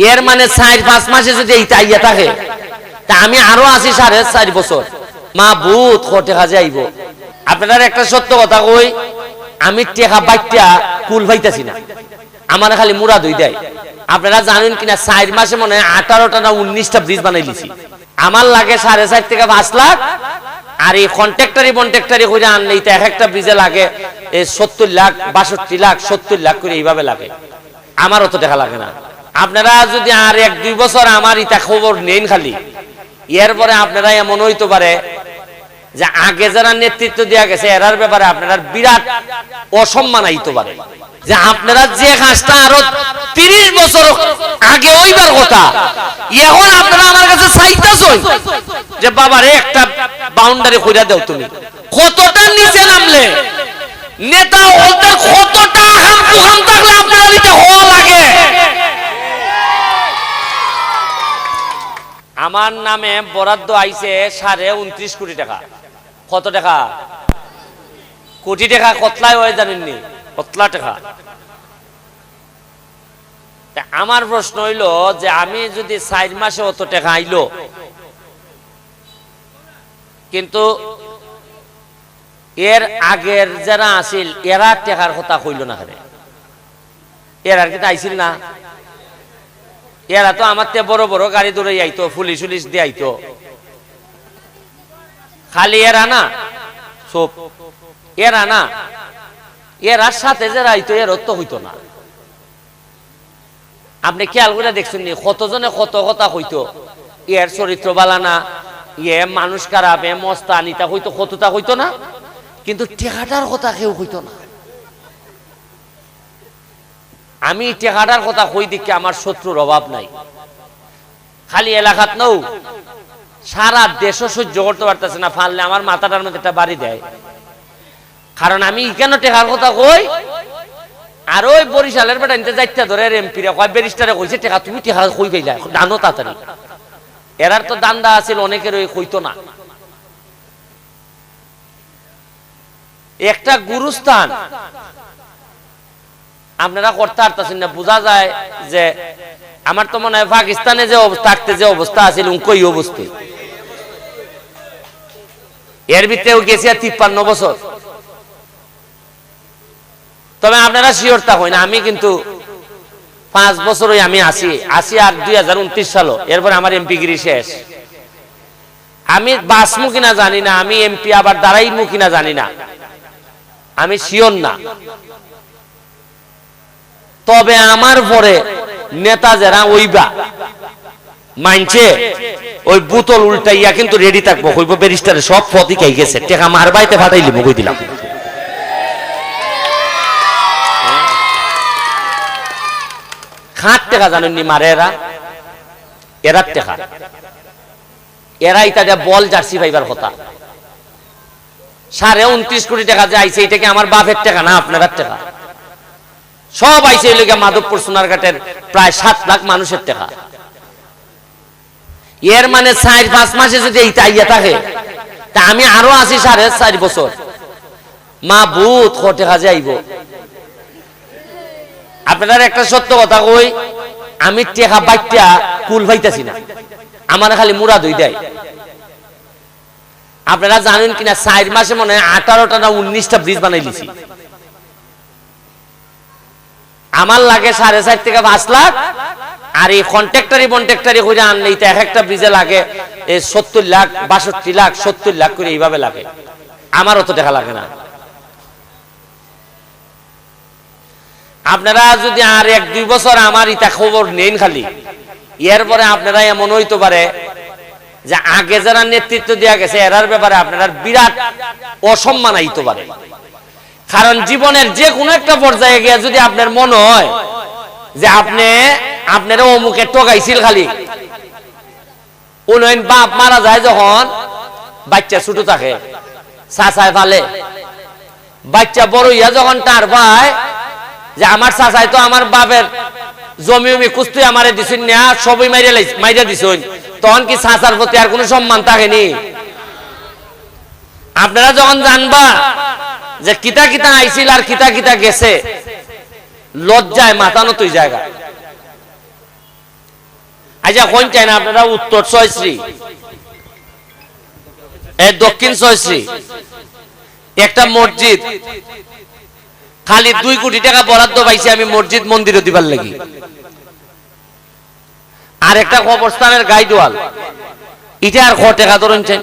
এর মানে 4-5 মাসে যদি এইটা আইয়া থাকে তা আমি আরো আছি 4.5 বছর মা ভূত কোটে কাজে আইব। আপনার একটা সত্য কথা কই, আমি টেকা বাইটা কুল পাইতাছি না, আমার খালি মুরাদ হই দেয়। আপনারা জানেন কিনা 4 মাসে মনে হয় 18টা না 19টা ব্রিজ বানাই লিছি। আমার লাগে 4.5 থেকে 5 লাখ, আর এই কন্ট্রাক্টরি করে আনলে এটা এক একটা ব্রিজে লাগে 70 লাখ 62 লাখ 70 লাখ করে এইভাবে লাগে। আমার অত টাকা লাগে না। আপনারা যদি আর 1-2 বছর আমার ইটা খবর নেন খালি, এরপরে আপনারা এমন হইতে পারে যে আগে যারা নেতৃত্ব দেওয়া গেছে এরার ব্যাপারে আপনারা বিরাট অসম্মান আইতে পারে, যে আপনারা যে কাজটা আরো 30 বছর আগে ওইবার কথা এখন আপনারা আমার কাছে চাইতাছই যে বাবারে একটা বাউন্ডারি কইরা দাও। তুমি কতটা নিচে নামলে নেতা ওদের কতটা হাম থাকলে আপনারা নিতে হওয়া লাগে। আমার নামে বরাদ্দ আইছে 29.5 কোটি টাকা। কত টাকা? কোটি টাকা কতলায় হয় জানেননি? কতলা টাকা। আমার প্রশ্ন হইল যে আমি যদি 4 মাসে অত টাকা আইলো, কিন্তু এর আগের যারা আসিল এরা টাকার কথা কইল না, এরা কি আইছিল না? এরা তো আমার বড় বড় গাড়ি দৌড়ে আইতো, পুলিশ দিয়ে আইতো। খালি এরা না, সব এরা না, এরার সাথে যারা আইতো এর তো হইতো না। আপনি খেয়াল করে দেখছেন নি কতজনে কত কথা হইতো, এর চরিত্র বালা না, ইয়ে মানুষ খারাপ, এ মস্তান, ইটা হইতো কতটা হইতো না, কিন্তু টেকাটার কথা কেউ হইতো না। আমি টেকাটার কথা কই দিকে আমার শত্রুর অভাব নাই। খালি এলাকাত নৌ, সারা দেশও সহ্য করতে পারতেছে না, ফানলে আমার মাথাটার মধ্যে একটা বাড়ি দেয়। কারণ আমি কেন টেকার কথা কই, আর ওই বরিশালের বেটা নিতে যাইতে ধরে এমপিরা কয় ব্যারিস্টারে কইছে টেকা তুমি টেকা কই পাইলা দানো তাড়াতাড়ি। এরার তো দান্দা আছিল, অনেকের ওই কইতো না। একটা গুরুস্থান আপনারা করতে পারতেছেন না, বোঝা যায় যে আমার তো মনে হয় পাকিস্তানে যে থাকতে যে অবস্থা আছিল ওই অবস্থা। এর ভিতরেও গেছি 53 বছর। তবে আপনারা শিওর তা হয় না, আমি কিন্তু 5 বছরই আমি আসি আর 2029 সাল এরপর আমার এমপি গিরি শেষ। আমি বাসমু কিনা জানি না, আমি এমপি আবার দাঁড়াইমু কিনা জানি না, আমি শিওর না। তবে আমার পরে নেতা যারা ওইবা মানছে ওই বোতল উল্টাইয়া কিন্তু রেডি থাকবো, কইব ব্যারিস্টারে সব পথই খাই গেছে, টাকা মারবাইতে ফাটাইলি মুখ দিলাম। খাট টাকা জানেননি মারে এরা টাকা, এরা ইটা বল জার্সি পাইবার কথা। 29.5 কোটি টাকা যে আইছে এটাকে আমার বাপের টাকা না, আপনার টাকা। সব আইছে এই লোকে মাধবপুর সোনারঘাটের প্রায় 7 লাখ মানুষের টাকা। এর মানে 4-5 মাসে যদি এইটা আইয়া থাকে তা আমি আরো আছি 4.5 বছর মা ভূত কোটে কাজে আইব। আপনার একটা সত্য কথা কই, আমি টেকা বাইটা কুল পাইতাছি না, আমার খালি মুরাদ হই দেয়। আপনারা জানেন কিনা 4 মাসে মনে হয় 18টা না 19টা ব্রিজ বানাই লিছি। আমার লাগে 4.5 থেকে 5 লাখ, আর এই কন্ট্রাক্টরি করে আনলে এটা এক একটা ব্রিজে লাগে 70 লাখ 62 লাখ 70 লাখ করে এইভাবে লাগে। আমার অত টাকা লাগে না। আপনারা যদি আর 1-2 বছর আমার ইটা খবর নেন খালি, এরপরে আপনারা এমন হইতে পারে যে আগে যারা নেতৃত্ব দেওয়া গেছে এরার ব্যাপারে আপনারা বিরাট অসম্মান আইতে পারে। কারণ জীবনের যে কোনো একটা পর্যায়ে গিয়ে যদি আপনার মনে হয় যে আপনারা অমুকে ঠকাইছিল, খালি উন্নয়ন বাপ মারা যায় যখন বাচ্চা ছোট থাকে চাচায় ফালে, বাচ্চা বড় হইয়া যখন তার ভাই যে আমার চাচাই তো আমার বাপের জমি কুস্তুই আমারে দিছেন না, সবই মাইরা দিছেন, তখন কি চাচার প্রতি আর কোনো সম্মান থাকেনি? আপনারা যখন জানবা যে কিতা কিতা আইছিল আর কিতা কিতা গেছে, লজ্জায় মাথা নতুই জায়গা। আচ্ছা কোন চাই না আপনারা উত্তর ছয়শ্রী দক্ষিণ ছয়শ্রী একটা মসজিদ খালি 2 কোটি টাকা বরাদ্দ পাইছি আমি মসজিদ মন্দিরে দিবার লাগি, আর একটা কবরস্থানের গাইড ওয়াল, এটা আর কত টাকা ধরুন চাই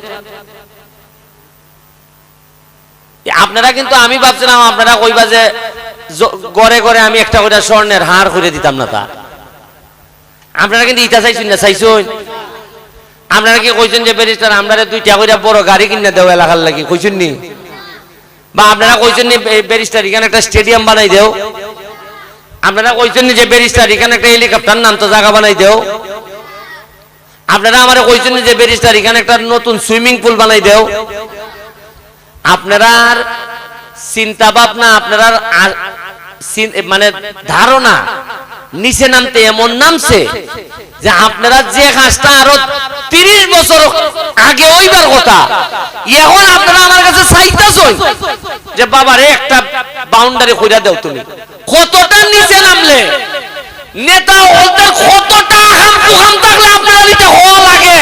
আপনারা। কিন্তু আমি ভাবছিলাম আপনারা কইবা যে গড়ে গড়ে আমি একটা করে স্বর্ণের হার করে দিতাম না, তা আপনারা কিন্তু ইটা চাইছেন না, চাইছেন আপনারা কি কইছেন যে ব্যারিস্টার আমরা 2টা করে বড় গাড়ি কিনে দেও এলাকার লাগি, কইছেন নি? বা আপনারা কইছেন নি ব্যারিস্টার এখানে একটা স্টেডিয়াম বানাই দেও? আপনারা কইছেন নি যে ব্যারিস্টার এখানে একটা হেলিকপ্টার নাম তো জায়গা বানাই দেও? আপনারা আমারে কইছেন নি যে ব্যারিস্টার এখানে একটা নতুন সুইমিং পুল বানাই দেও? আপনারা চিন্তা ভাবনা, আপনারা মানে ধারণা নিচে নামতে এমন নামছে যে আপনারা যে কাজটা আরো 30 বছর আগে ওইবার কথা, এখন আপনারা আমার কাছে চাইতাছেন যে বাবা রে একটা বাউন্ডারি কইরা দাও। তুমি কতটা নিচে নামলে নেতা হতে কতটা হাম থাকলে আপনারা নিতে হওয়া লাগে।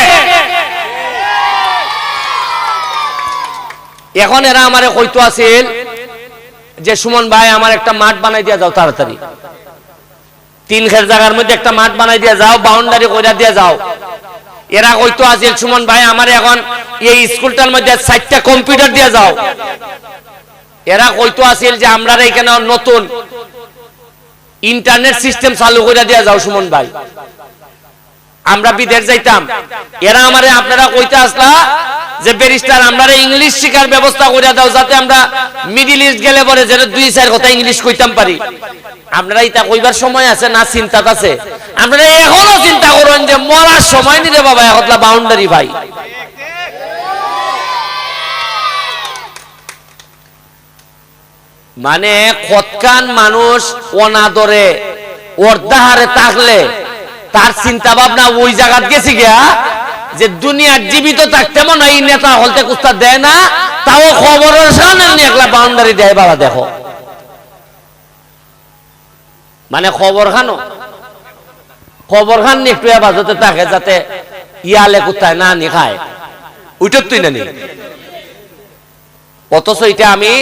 এখন এরা আমারে কইতো আছিল যে সুমন ভাই আমার একটা মাঠ বানাই দিয়া যাও, তাড়াতাড়ি 3 খের জায়গার মধ্যে একটা মাঠ বানাই দিয়া যাও, বাউন্ডারি কইরা দিয়া যাও। এরা কইতো আছিল সুমন ভাই আমার এখন এই স্কুলটার মধ্যে 4টা কম্পিউটার দিয়া যাও। এরা কইতো আছিল যে আমরা এখানে নতুন ইন্টারনেট সিস্টেম চালু কইরা দিয়া যাও সুমন ভাই, আমরা বিদেশ যাইতাম। এরা আমারে আপনারা কইতে আসলা যে ব্যারিস্টার আমরা ইংলিশ শিখার ব্যবস্থা কইরা দাও, যাতে আমরা মিডল ইস্ট গেলে পরে যে 2-4 কথা ইংলিশ কইতাম পারি। আপনারা এটা কইবার সময় আছে না চিন্তা আছে? আপনারা এখনো চিন্তা করেন যে মরার সময় নিলে বাবা একলা বাউন্ডারি ভাই। মানে কতকান মানুষ অনাদরে অর্ধাহারে থাকলে তার চিন্তা ভাবনা ওই জায়গায় গেছে গিয়া যে দুনিয়ার জীবিত থাকতে মনে এই নেতা হলতে কুস্তা দেয় না, তাও খবরের সামনে একলা বাউন্ডারি দেয়। বাবা দেখো মানে খবর খান একটু বাজতে থাকে যাতে ইয়ালে কোথায় না নি খায়, ওইটার তুই না নি। অথচ এটা আমি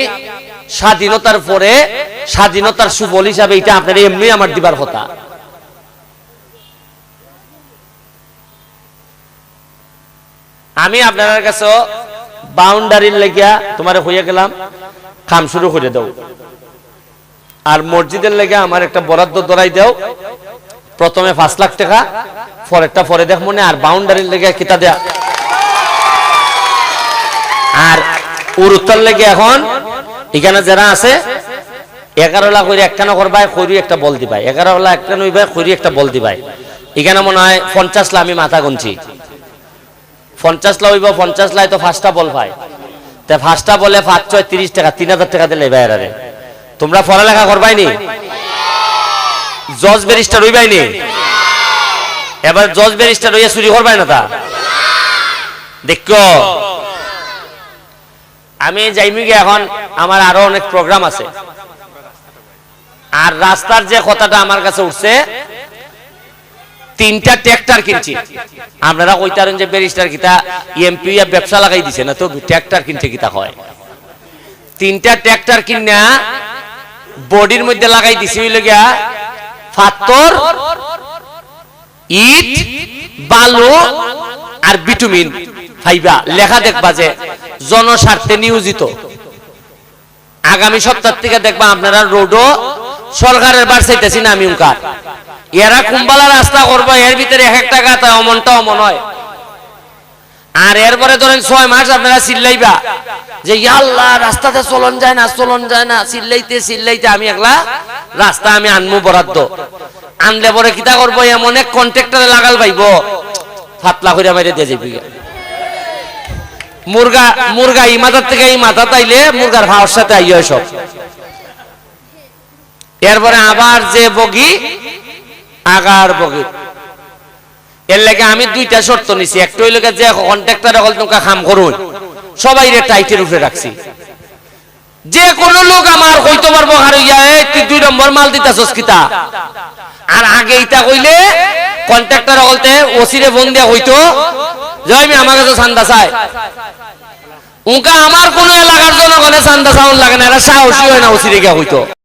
স্বাধীনতার পরে স্বাধীনতার সুফল হিসাবে এটা আপনার এমনি আমার দিবার কথা। আমি আপনার কাছে বাউন্ডারির লেগিয়া তোমার হইয়া গেলাম কাম শুরু করে দাও, আর মসজিদের লেগে আমার একটা বরাদ্দ ধরাই দাও, প্রথমে 5 লাখ টাকা, পরেরটা পরে দেখ মনে। আর বাউন্ডারির লেগে কিতা দেয়া, আর উত্তর লেগে এখন এখানে যারা আছে 11 লাখ করে একখানা করবাই, খড়ি একটা বল দিবাই, 11 লাখ একটা নইবাই, খড়ি একটা বল দিবাই। এখানে মনে হয় 50 লাখ, আমি মাথা গুনছি 50 লাখ হইব। 50 লাখ তো 5টা বল পাই, তা 5টা বলে 5 30 টাকা, 3000 টাকা দিলে বাইরে। তোমরা পড়ালেখা করবাই নি, জজ ব্যারিস্টার হইবাই নি, এবার জজ ব্যারিস্টার হইয়া চুরি করবাই না তা দেখো। আমি যাইমি গিয়ে এখন আমার আরো অনেক প্রোগ্রাম আছে। আর রাস্তার যে কথাটা আমার কাছে উঠছে, 3টা ট্রাক্টর কিনছি। আপনারা কইতারেন যে ব্যারিস্টার কিতা এমপি ব্যবসা লাগাই দিছে না, তো ট্রাক্টর কিনতে কিতা হয়। 3টা ট্রাক্টর কিনা বডির মধ্যে লাগাই দিছি হইল গিয়া পাথর, ইট, বালু আর বিটুমিন ফাইবা। লেখা দেখবা যে জনস্বার্থে নিয়োজিত। আগামী সপ্তাহ থেকে দেখবা আপনারা রোডও সরকারের বার চাইতেছি না আমি উনকার। এরা কুম্বালা রাস্তা করবো, এর ভিতরে 1 টাকা তাই অমনটা অমন হয়। আর এরপরে ধরেন 6 মাস আপনারা চিল্লাইবা যে আল্লাহ রাস্তাতে চলন যায় না, চিল্লাইতে আমি একলা রাস্তা আমি আনমু বরাদ্দ। আনলে পরে কিতা করবো, এমন এক কন্ট্রাক্টরে লাগাল পাইব, ফাতলা করে মেরে দিয়ে যাবি। মুরগা এই মাথার থেকে এই মাথা তাইলে মুরগার ভাওয়ার সাথে আইয় সব। এরপরে আবার যে বগি আগার বগি। এর লাগে আমি 2টা শর্ত নিছি। একটা হইল যে কন্ট্রাক্টর হল তোমরা কাম করুন, সবাই রে টাইটের উপরে রাখছি। যে কোন লোক আমার কইতে পারবো আর তুই 2 নম্বর মাল দিতাছস কিতা। আর আগে এটা কইলে কন্ট্রাক্টর বলতে ওসিরে ফোন দেয়া হইতো যে আমি আমার কাছে চান্দা চাই, উনকা আমার কোন এলাকার জনগণে চান্দা চাউন লাগে না, এরা সাহসী হয় না ওসিরে গিয়া হইতো।